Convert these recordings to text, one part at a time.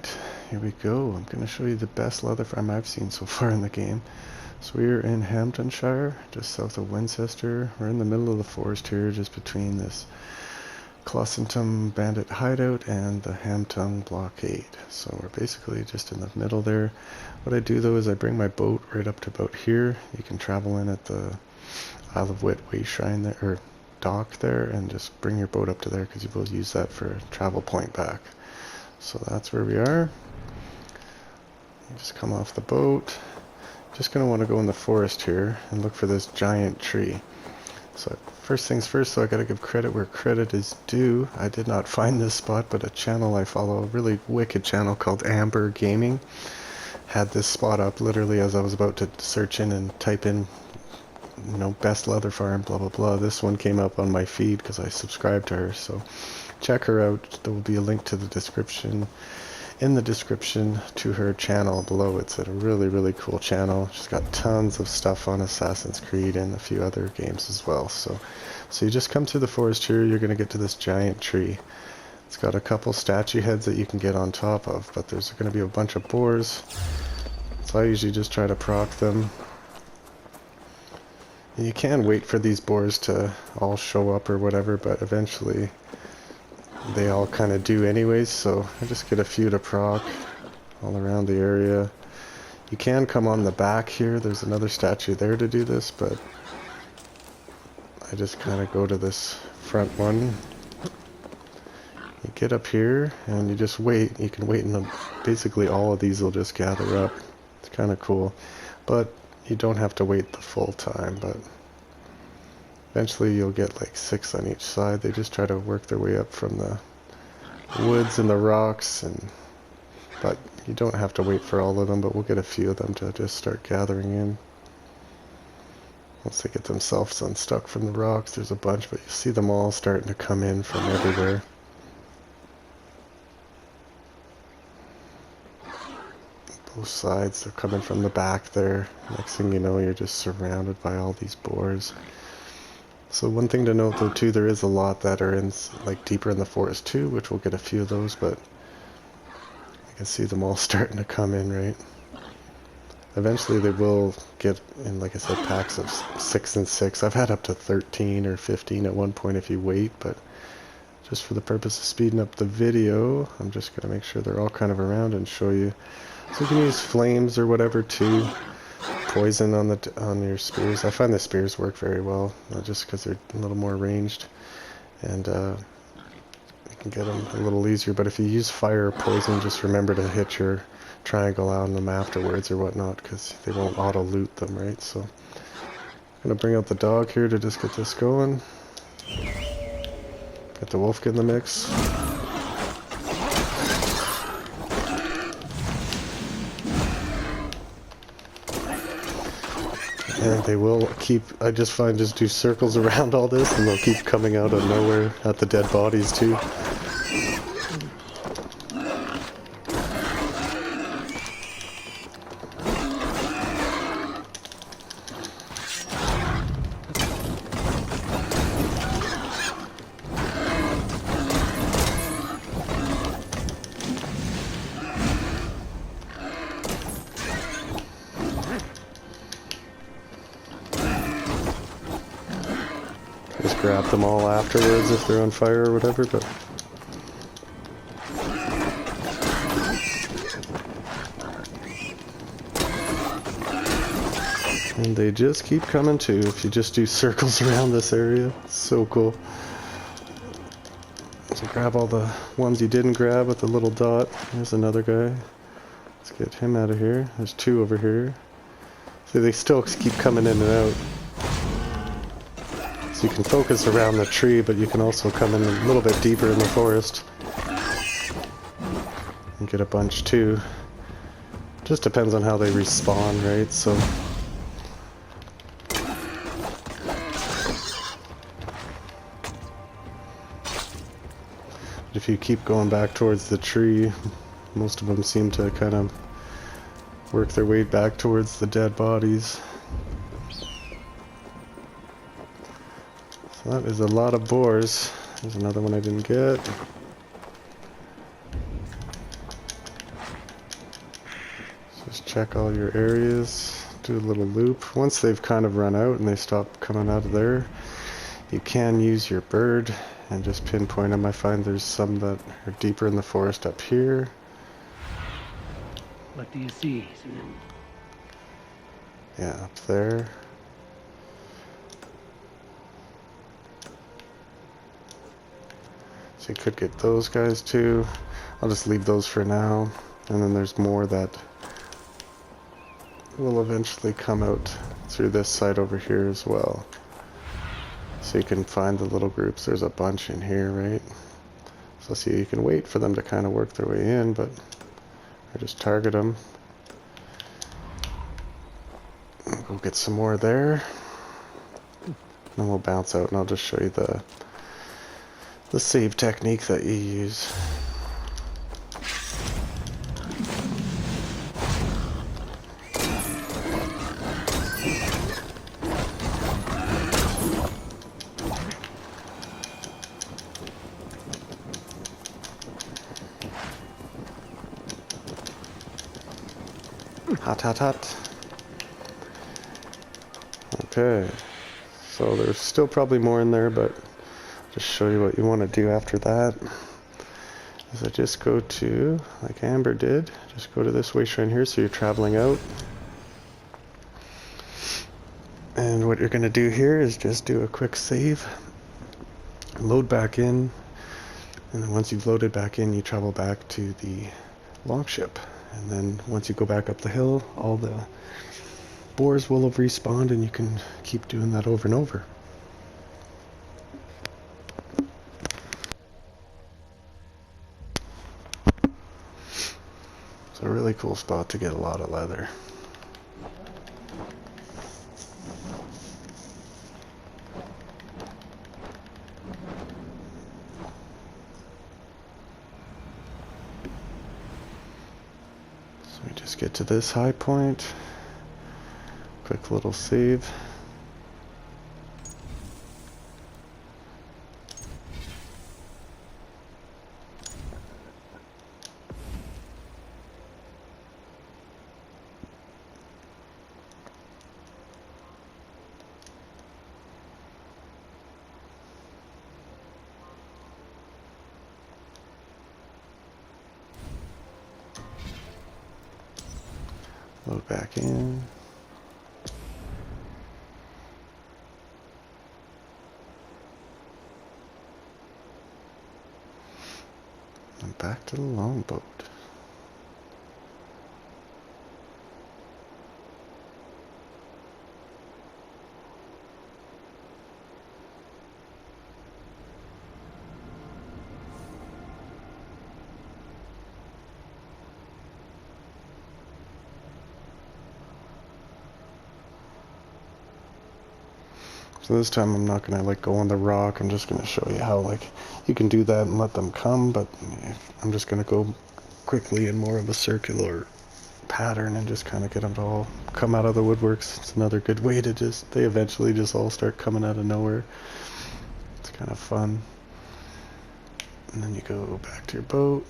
Alright, here we go. I'm going to show you the best leather farm I've seen so far in the game. So we're in Hamptonshire, just south of Winchester. We're in the middle of the forest here, just between this Clossentum bandit hideout and the Hamtung blockade. So we're basically just in the middle there. What I do though is I bring my boat right up to about here. You can travel in at the Isle of Wight way shrine there, or dock there, and just bring your boat up to there because you will use that for a travel point back. So that's where we are. You just come off the boat. Just going to want to go in the forest here and look for this giant tree. So first things first, so I got to give credit where credit is due. I did not find this spot, but a channel I follow, a really wicked channel called Amber Gaming, had this spot up literally as I was about to search in and type in, you know, best leather farm, blah blah blah. This one came up on my feed because I subscribed to her. So check her out. There will be a link to the description, in the description, to her channel below. It's a really cool channel. She's got tons of stuff on Assassin's Creed and a few other games as well. So you just come through the forest here, you're going to get to this giant tree. It's got a couple statue heads that you can get on top of, but there's going to be a bunch of boars. So I usually just try to proc them. You can wait for these boars to all show up or whatever, but eventually they all kind of do anyways, so I just get a few to proc all around the area. You can come on the back here, there's another statue there to do this, but I just kind of go to this front one. You get up here and you just wait. You can wait and basically all of these will just gather up. It's kind of cool, but you don't have to wait the full time, but eventually you'll get like 6 on each side. They just try to work their way up from the woods and the rocks, but you don't have to wait for all of them, but we'll get a few of them to just start gathering in. Once they get themselves unstuck from the rocks, there's a bunch, but you see them all starting to come in from everywhere. Both sides, they're coming from the back there. Next thing you know, you're just surrounded by all these boars. So one thing to note though too, there is a lot that are in like deeper in the forest too, which we'll get a few of those, but I can see them all starting to come in, right? Eventually they will get in, like I said, packs of 6 and 6. I've had up to 13 or 15 at one point if you wait, but just for the purpose of speeding up the video, I'm just going to make sure they're all kind of around and show you. So you can use flames or whatever too. Poison on your spears. I find the spears work very well, just because they're a little more ranged, and you can get them a little easier. But if you use fire or poison, just remember to hit your triangle out on them afterwards or whatnot, because they won't auto loot them, right? So I'm gonna bring out the dog here to just get this going. Get the wolf in the mix. And they will keep, I just find, just do circles around all this and they'll keep coming out of nowhere at the dead bodies too. Just grab them all afterwards if they're on fire or whatever, but and they just keep coming too if you just do circles around this area. It's so cool. So grab all the ones you didn't grab with the little dot. There's another guy. Let's get him out of here. There's 2 over here. See, they still keep coming in and out. So you can focus around the tree, but you can also come in a little bit deeper in the forest and get a bunch too. Just depends on how they respawn, right? So if you keep going back towards the tree, most of them seem to kind of work their way back towards the dead bodies. So that is a lot of boars. There's another one I didn't get. Just check all your areas, do a little loop. Once they've kind of run out and they stop coming out of there, you can use your bird and just pinpoint them. I find there's some that are deeper in the forest up here. What do you see? Yeah, up there. So you could get those guys too. I'll just leave those for now. And then there's more that will eventually come out through this side over here as well. So you can find the little groups. There's a bunch in here, right? So see, you can wait for them to kind of work their way in, but I just target them. Go get some more there. Then we'll bounce out and I'll just show you the save technique that you use. Hot, hot, hot. Okay. So there's still probably more in there, but just show you what you want to do after that. Is I just go to, like Amber did, just go to this way shrine here, so you're traveling out. And what you're going to do here is just do a quick save, load back in, and then once you've loaded back in, you travel back to the longship. And then once you go back up the hill, all the boars will have respawned, and you can keep doing that over and over. It's a really cool spot to get a lot of leather. So we just get to this high point. Quick little save. Load back in. And back to the longboat. So this time I'm not going to like go on the rock. I'm just going to show you how like you can do that and let them come, but I'm just going to go quickly in more of a circular pattern and just kind of get them to all come out of the woodworks. It's another good way to just, they eventually just all start coming out of nowhere. It's kind of fun. And then you go back to your boat.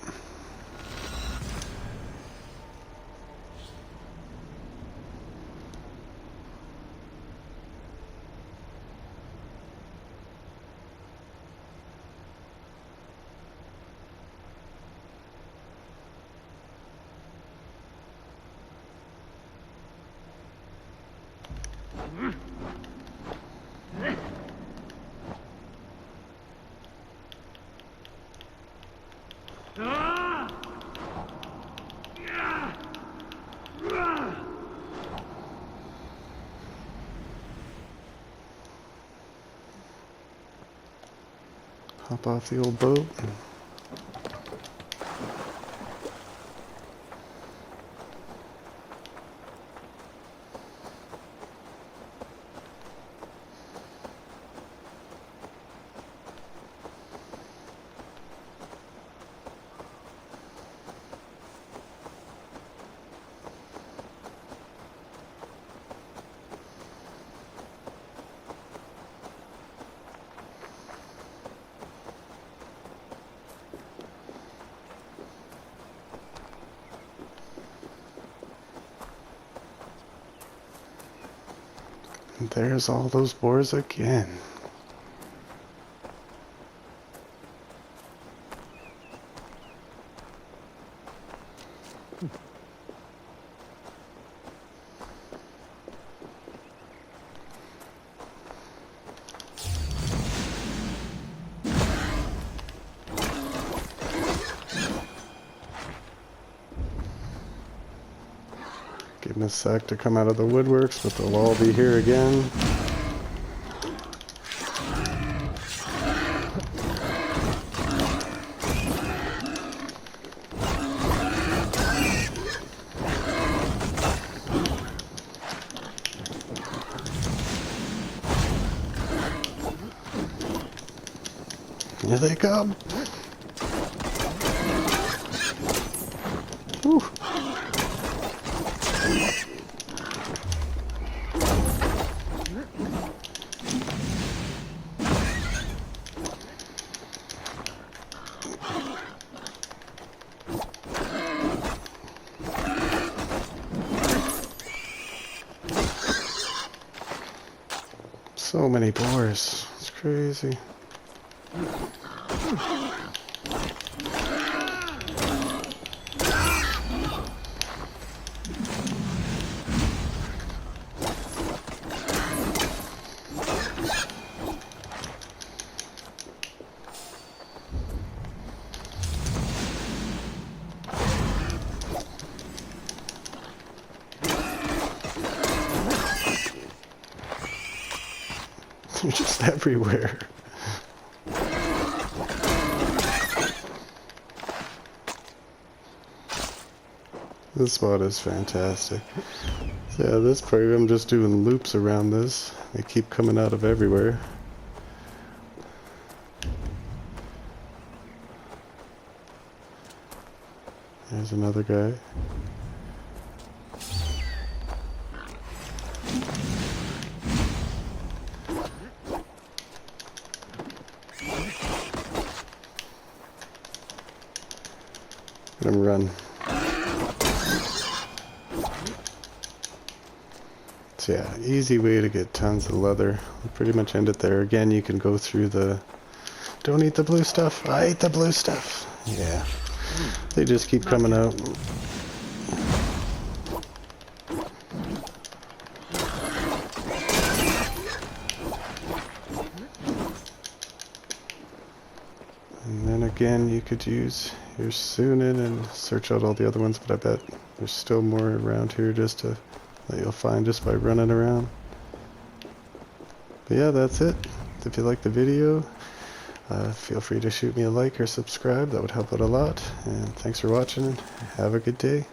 Hop off the old boat. And there's all those boars again. Getting a sec to come out of the woodworks, but they'll all be here again. Here they come. Whew. So many boars. It's crazy. They're just everywhere. This spot is fantastic. So yeah, this part I'm just doing loops around this. They keep coming out of everywhere. There's another guy. Let him run. So yeah, easy way to get tons of leather. We'll pretty much end it there. Again, you can go through the... Don't eat the blue stuff. I ate the blue stuff. Yeah. They just keep coming out. And then again, you could use your Sunin and search out all the other ones, but I bet there's still more around here just to that you'll find just by running around. But yeah, that's it. If you like the video, feel free to shoot me a like or subscribe. That would help out a lot. And thanks for watching. Have a good day.